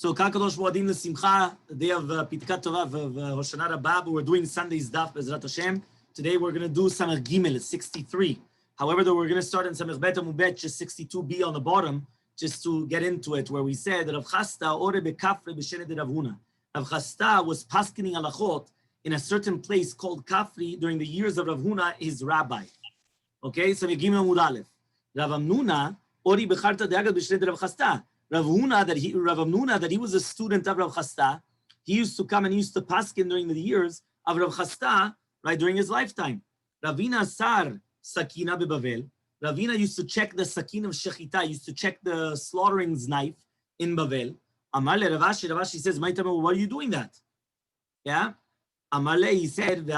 So, Kakadosh Moadim L'Simcha, the day of Pitkat Torah of Hoshana Rabbah, we're doing Sunday's Daf, Bezrat Hashem. Today we're going to do Samech Gimel, 63. However, though, we're going to start in Samech Bet Amubet, just 62b on the bottom, just to get into it, where we said that Rav Chasta, Ore Bekafre B'Shenet Rav Huna. Rav Chasta was paskening halachot in a certain place called Kafri during the years of Rav Huna, his rabbi. Okay, Samech Gimel Amud Aleph. Rav Amnuna, Ori Becharta De'agad B'Shenet Rav Chasta. Rav Amnuna, that he was a student of Rav Chasta, he used to come and he used to paskin during the years of Rav Chasta, right, during his lifetime. Ravina Sar Sakina Bebavel. Ravina used to check the Sakin of Shechita, used to check the slaughterings knife in Bavel. Amale Ravashi says, why are you doing that? Yeah? Amale, he said, he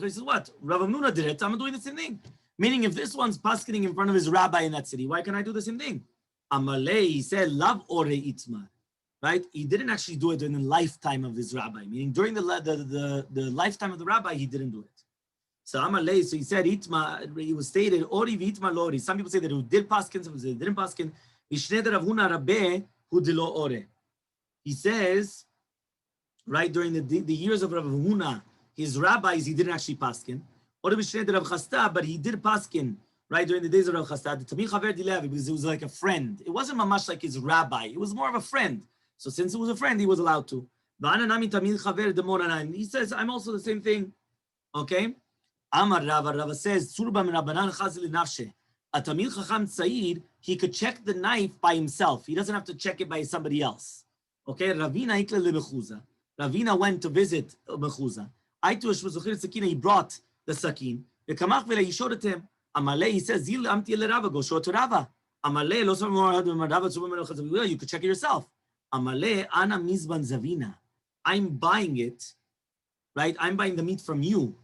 says, what? Rav Amnuna did it, I'm doing the same thing. Meaning, if this one's paskening in front of his rabbi in that city, why can't I do the same thing? Amalei, he said, Lav Ore Itma, right? He didn't actually do it in the lifetime of his rabbi, meaning during the lifetime of the rabbi, he didn't do it. So Amalei, so he said, Itma, it was stated, Ori Vitma Lori. Some people say that he did paskin, some people say he didn't paskin. Vishnei Rav Huna Rabbe Hu Dilo Ore. He says, right, during the years of Rav Huna, his rabbis, he didn't actually paskin. Ori Vishnei Rav Chasta, but he did paskin. Right, during the days of Rav Chasta, because it was like a friend. It wasn't mamash like his rabbi. It was more of a friend. So since it was a friend, he was allowed to. He says, I'm also the same thing. Okay? Amar Rava says, he could check the knife by himself. He doesn't have to check it by somebody else. Okay? Ravina went to visit Mechuza. He brought the sakin. He showed it to him. Amalei, he says, Zil amti le Rava, go show it to Rava. Amalei, lo Rava, you could check it yourself. Amalei, ana mizban zavina. I'm buying it, right? I'm buying the meat from you.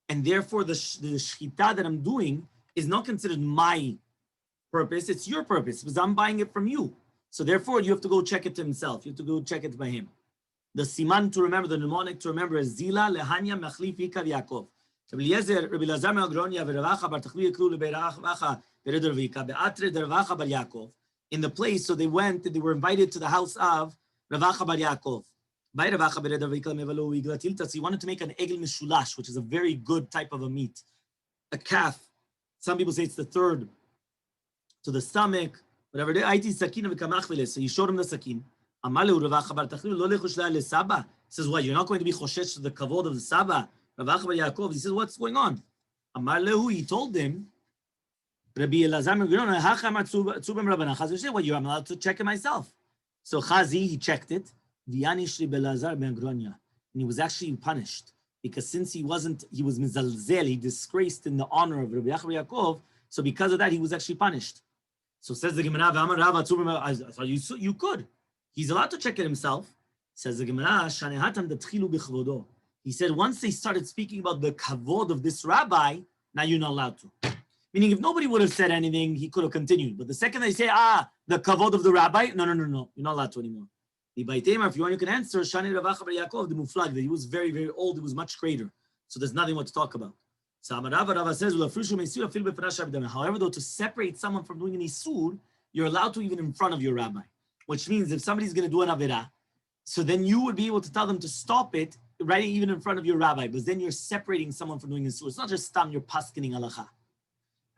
And therefore, the shchita that I'm doing is not considered my purpose. It's your purpose, because I'm buying it from you. So therefore, you have to go check it to himself. You have to go check it by him. The siman to remember, the mnemonic to remember is Zila lehanya machlif ikav Yaakov. In the place, so they went and they were invited to the house of Ravacha bar Yaakov. So he wanted to make an egel mishulash, which is a very good type of a meat. A calf. Some people say it's the third to the stomach, whatever. So he showed him the sakin. He says, what, you're not going to be choshesh to the kavod of the Saba? Ravacha bar Yaakov, he says, what's going on? Amar lehu, he told him, Rabbi Elazar well, I'm allowed to check it myself. So Chazi, he checked it, and he was actually punished. Because since he was mizalzel, he disgraced in the honor of Rabbi Yaakov, so because of that, he was actually punished. So says the Gemara, I thought you could. He's allowed to check it himself. Says the Gemara, he said, once they started speaking about the kavod of this rabbi, now you're not allowed to. Meaning, if nobody would have said anything, he could have continued. But the second they say, the kavod of the rabbi, no, you're not allowed to anymore. If you want, you can answer, Shani Ravacha bar Yaakov, the muflag, that he was very, very old, he was much greater. So there's nothing more to talk about. So Rava says, however, though, to separate someone from doing an isur, you're allowed to even in front of your rabbi. Which means if somebody's going to do an avirah, so then you would be able to tell them to stop it, right, even in front of your rabbi, because then you're separating someone from doing this. So it's not just you're paskening halacha.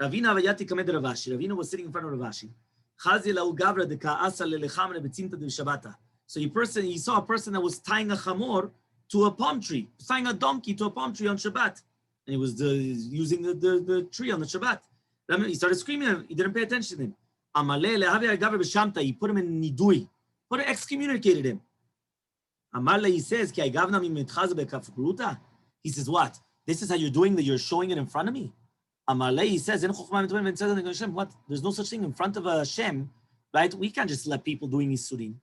Ravina was sitting in front of Ravashi. So he saw a person that was tying a chamor to a palm tree, tying a donkey to a palm tree on Shabbat. And he was using the tree on the Shabbat. He started screaming, he didn't pay attention to him. He put him in nidui, excommunicated him. Amarle, he says, he says, what? This is how you're doing that, you're showing it in front of me? Amarle, he says, what? There's no such thing in front of Hashem, right? We can't just let people doing isurim.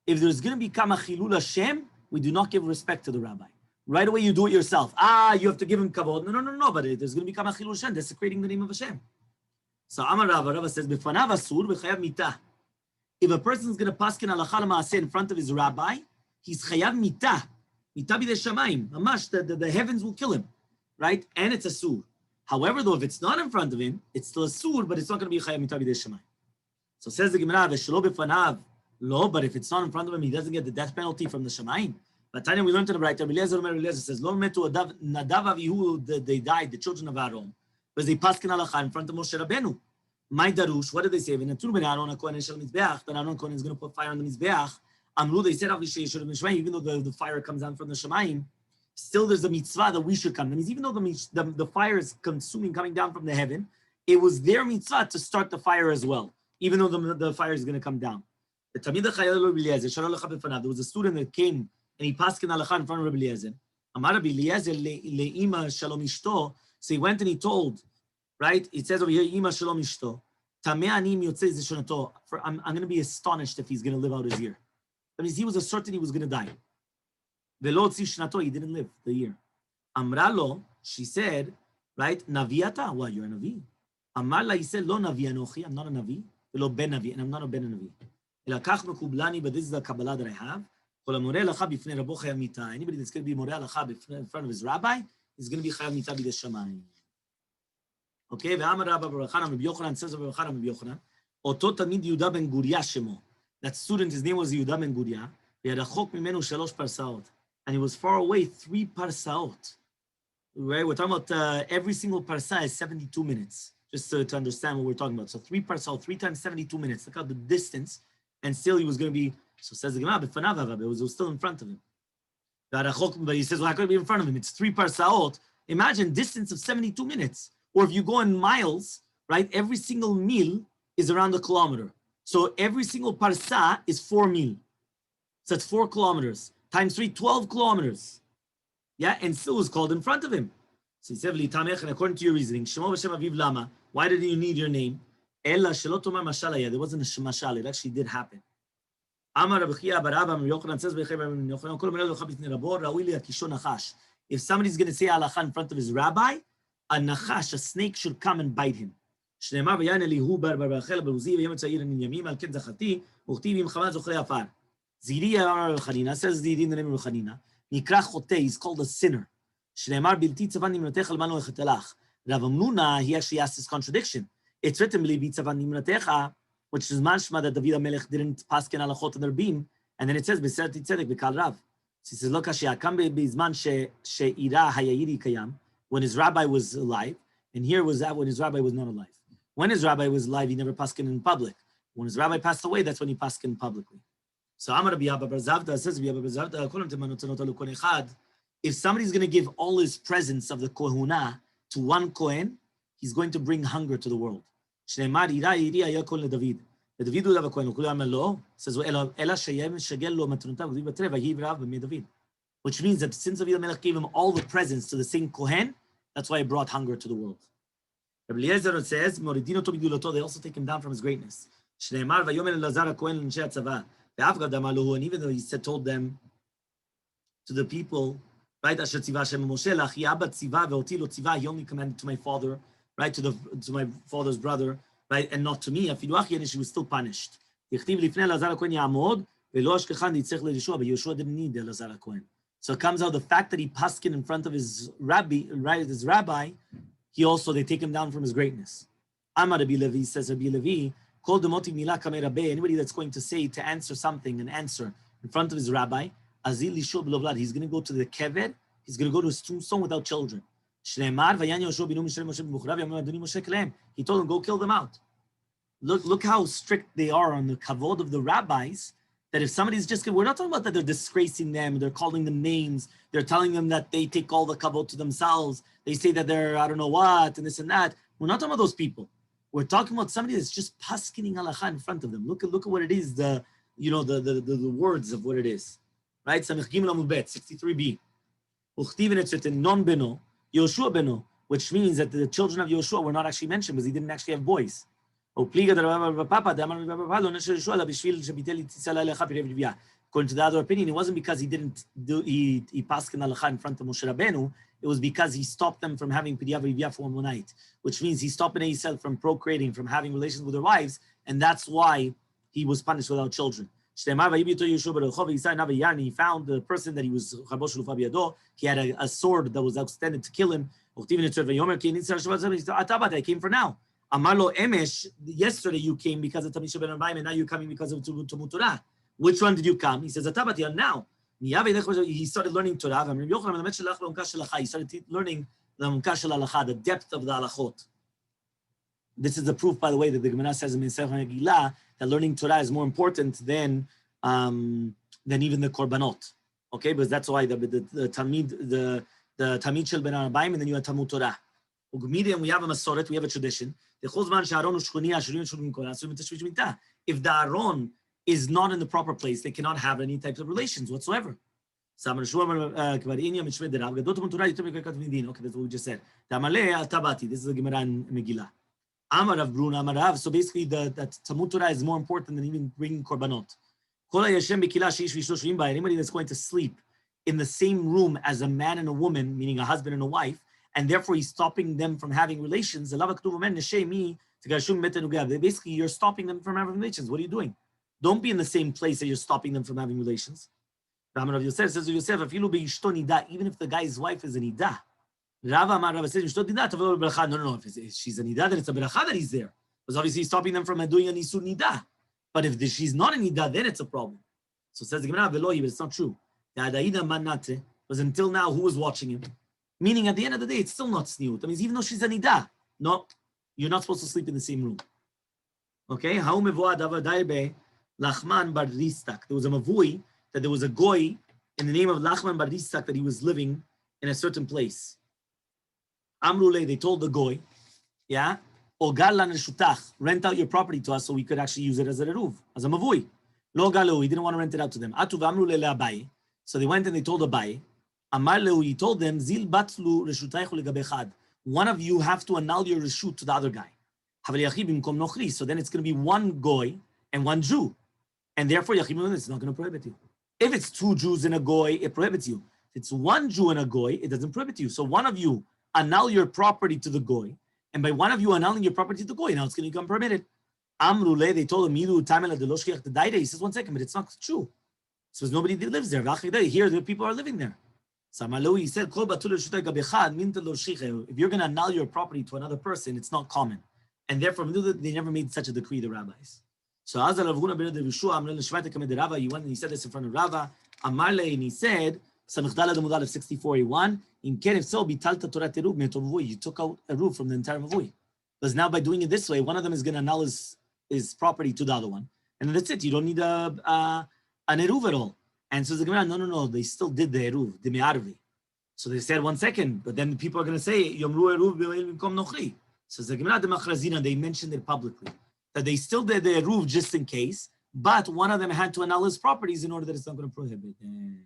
If there's going to become a chilul Hashem, we do not give respect to the rabbi. Right away, you do it yourself. You have to give him kavod. No, but there's going to become a chilul Hashem, desecrating the name of Hashem. So Amar Rava says, B'fanav asur v'chayav mitah. If a person is going to paskin halacha l'maaseh in front of his rabbi, he's chayav mitah. Mitah b'dei shamayim. Mamash, the heavens will kill him, right? And it's a sur. However, though, if it's not in front of him, it's still a sur, but it's not going to be chayav mita b'dei shemayim. So says the Gemara, v'shelo b'fanav, lo, but if it's not in front of him, he doesn't get the death penalty from the shemayim. But Tanya, we learned in the Braita, Eliezer says, lo metu Nadav Avihu, they died, the children of Aaron, because they paskin halacha in front of Moshe Rabbeinu. My darush, what did they say? When Aaron is going to put fire on the mizbeach, Amru, they said, even though the fire comes down from the shemayim, still there's a mitzvah that we should come. That means even though the fire is consuming, coming down from the heaven, it was their mitzvah to start the fire as well, even though the fire is going to come down. There was a student that came and he paskin halacha in front of Rabbi Eliezer. Amar Rabbi Eliezer le'ima shalom ishto. So he went and he told, right? It says over here, ima shalom ishto. Tameh ani miyotzei zishonato. I'm going to be astonished if he's going to live out his year. That means he was certain he was going to die. Velo tzii shnato, he didn't live the year. Amralo, she said, right? Naviata, what? You're a navi. Amar la, he said, lo navi anochi, I'm not a navi. Velo ben navi, and I'm not a ben navi. Elakach mekublani, but this is the Kabbalah that I have. Anybody that's going to be moreh halacha in front of his rabbi is going to be chayav mita b'dei shemayim. Okay, ve'amar Rabba Bar Yochanan, Rabbi Yochanan says over Rabbi Yochanan, Oto tamid Yehuda ben Guria shemo. That student, his name was Yehuda ben Guria. Ve'arachok mimenu shalosh parsaot, and he was far away 3 parsaot. Right, we're talking about every single parsa is 72 minutes, just to understand what we're talking about. So 3 parsaot, 3 times 72 minutes. Look at the distance, and still he was going to be. So says the Gemara, it was still in front of him. But he says, well, I couldn't be in front of him. It's 3 parsaot. Imagine distance of 72 minutes. Or if you go in miles, right, every single mil is around a kilometer. So every single parsa is 4 mil. So it's 4 kilometers. Times 3, 12 kilometers. Yeah, and still was called in front of him. So he said, and according to your reasoning, why did you need your name? There wasn't a mashal. It actually did happen. Amar Rabbi Chia bar Abba Yochanan says, if somebody's going to say halacha in front of his rabbi, a nachash, a snake, should come and bite him. Says Ziri in the name of Chanina. Nikra chote, he's called a sinner. Rav Amnuna, he actually asked this contradiction. It's written, which is mashma that David HaMelech didn't paskin halachot in their beam, and then it says b'serati tzedek b'kal rav. So he says, "Look, Hashem, b'zman she'ira hayayiri kayam," when his rabbi was alive, and here was that when his rabbi was not alive. When his rabbi was alive, he never paskin in public. When his rabbi passed away, that's when he paskin publicly. So Amar Rabbi Abba bar Zavda says, if somebody's going to give all his presents of the kohuna to one kohen, he's going to bring hunger to the world. Shneimar ira yakol leDavid. David would have a kohen. Kulam lo says ela sheyem shegel lo matrontav v'yibatrei v'yivrav b'meDavid, which means that since David HaMelech gave him all the presents to the same kohen, that's why he brought hunger to the world. Rabbi Eliezer says moridino to b'gdulato. They also take him down from his greatness. Shneimar vayomer Elazar kohen l'nshei hatzava ve'avgad amaluhu. And even though he told them to the people, right? Asher tziva Hashem Moshe lach Abba tziva ve'oti lo tziva. He only commanded to my father, right, to my father's brother, right, and not to me. She was still punished. But Yeshua didn't need Elazar HaKohen. So it comes out the fact that he paskin in front of his rabbi, they take him down from his greatness. Amar Rabbi Levi says, Rabbi Levi, anybody that's going to say, to answer something, an answer in front of his rabbi, he's going to go to the kever, he's going to go to his tombstone without children. He told him, go kill them out. Look how strict they are on the kavod of the rabbis, that if somebody's just, we're not talking about that they're disgracing them, they're calling them names, they're telling them that they take all the kavod to themselves, they say that they're I don't know what, and this and that. We're not talking about those people. We're talking about somebody that's just paskining halacha in front of them. Look at what it is, the words of what it is. Right? Samech Gimel Amud Bet, 63b. Uchtivin, it's written, non beno, Yoshua beno, which means that the children of Yoshua were not actually mentioned because he didn't actually have boys. According to the other opinion, it wasn't because he paskin halacha in front of Moshe Rabbeinu, it was because he stopped them from having pidiyah v'riviyah for one night, which means he stopped Bnei Yisrael from procreating, from having relations with their wives, and that's why he was punished without children. He found the person that he had a sword that was extended to kill him, I came for now. Amar lo emesh, yesterday you came because of Tamid Shel Ben Arbaim, and now you're coming because of Talmud Torah. Which one did you come? He says, Atabati, now. He started learning Torah. He started learning the depth of the halachot. This is the proof, by the way, that the Gemara says in Masechet Megillah that learning Torah is more important than even the korbanot. Okay, because that's why the Tamid Shel Ben Arbaim, and then you have Talmud Torah. And we have a Masoret, we have a tradition. If the Aron is not in the proper place, they cannot have any types of relations whatsoever. Okay, that's what we just said. This is the Gemara in Megillah. Amarav Brun Amarav. So basically, that Talmud Torah is more important than even bringing korbanot. Anybody that's going to sleep in the same room as a man and a woman, meaning a husband and a wife, and therefore he's stopping them from having relations. Basically, you're stopping them from having relations. What are you doing? Don't be in the same place that you're stopping them from having relations. Rav Yosef says to Yosef, even if the guy's wife is a nidah, Rava says, no, if she's a nidah, then it's a beracha that he's there. Because obviously he's stopping them from doing a nisur nidah. But if she's not a nidah, then it's a problem. So says the Gemara, but it's not true. Because until now, who was watching him? Meaning at the end of the day, it's still not sniut. That means even though she's a nidah, no, you're not supposed to sleep in the same room. Okay? Lachman bar Ristak. There was a mavui, that there was a goy in the name of Lachman bar Ristak that he was living in a certain place. Amrule, they told the goy, yeah, rent out your property to us so we could actually use it as a eruv, as a mavui. Lo galu, he didn't want to rent it out to them. Atuv amrule le'abai. So they went and they told Abai. Amar lehu, he told them, Zil batlu reshutaychu legabechad. One of you have to annul your reshut to the other guy. So then it's going to be one goy and one Jew. And therefore, Yachim, it's not going to prohibit you. If it's two Jews and a goy, it prohibits you. If it's one Jew and a goy, it doesn't prohibit you. So one of you annul your property to the goy, and by one of you annulling your property to the goy, now it's going to become permitted. Amrule, they told him, he says, 1 second, but it's not true. So nobody lives there. Here, the people are living there. He said, if you're going to annul your property to another person, it's not common. And therefore, they never made such a decree, the rabbis. So he went and he said this in front of Rava. Amarle, and he said, 64:1. If so, you took out a roof from the entire mavui. Because now by doing it this way, one of them is going to annul his property to the other one. And then that's it. You don't need an eruv at all. And so the Gemara, no, they still did the eruv, the me'arvi. So they said, 1 second, but then people are going to say, Yomru eruv b'mkom nochri. So the Gemara, the Machrazina, they mentioned it publicly, that they still did the eruv just in case, but one of them had to annul his properties in order that it's not going to prohibit them.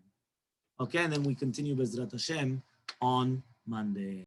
Okay, and then we continue Bezrat Hashem on Monday.